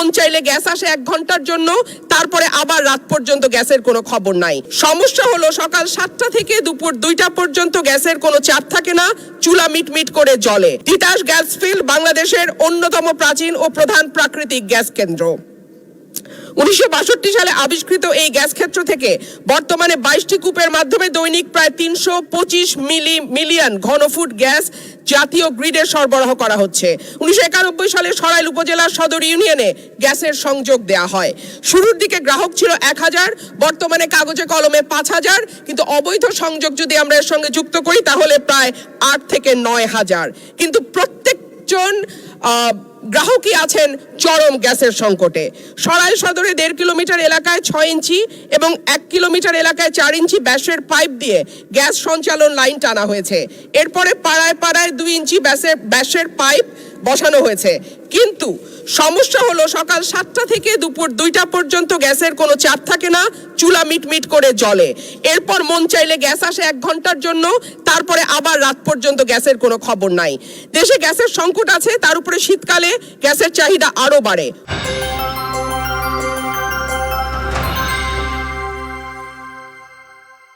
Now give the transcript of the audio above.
মন চাইলে গ্যাস আসে 1 ঘন্টার জন্য, তারপরে আবার রাত পর্যন্ত গ্যাসের কোনো খবর নাই। সমস্যা হলো সকাল 7টা থেকে দুপুর 2টা পর্যন্ত গ্যাসের কোনো চাপ থাকে না, চুলা মিটমিট করে জ্বলে। তিতাস গ্যাস ফিল্ড বাংলাদেশের অন্যতম প্রাচীন ও প্রধান প্রাকৃতিক গ্যাস কেন্দ্র। 1962 সালে আবিষ্কৃত এই গ্যাস ক্ষেত্র থেকে বর্তমানে 22টি কূপের মাধ্যমে দৈনিক প্রায় 325 মিলিয়ন ঘনফুট গ্যাস জাতীয় গ্রিডে সরবরাহ করা হচ্ছে। 1991 সালে সরাইল উপজেলার সদর ইউনিয়নে গ্যাসের সংযোগ দেয়া হয়। শুরুর দিকে গ্রাহক ছিল 1000, বর্তমানে কাগজে কলমে 5000, কিন্তু অবৈধ সংযোগ যদি আমরা এর সঙ্গে যুক্ত করি তাহলে প্রায় 8 থেকে 9000। কিন্তু প্রত্যেকজন গ্রাহকই আছেন চরম গ্যাসের সংকটে। সরাইল সদরে 1.5 কিলোমিটার এলাকায় 6 ইঞ্চি এবং 1 কিলোমিটার এলাকায় 4 ইঞ্চি ব্যাসের পাইপ দিয়ে গ্যাস সঞ্চালন লাইন টানা হয়েছে। এরপরে পাড়ায় পাড়ায় 2 ইঞ্চি ব্যাসের পাইপ বসানো হয়েছে। কিন্তু সমস্যা হলো সকাল 7টা থেকে দুপুর 2টা পর্যন্ত গ্যাসের কোনো চাপ থাকে না, চুলা মিটমিট করে জ্বলে। এরপর মন চাইলে গ্যাস আসে 1 ঘন্টার জন্য, তারপরে আবার রাত পর্যন্ত গ্যাসের কোনো খবর নাই। দেশে গ্যাসের সংকট আছে, তার উপরে শীতকালে গ্যাসের চাহিদা আরো বাড়ে।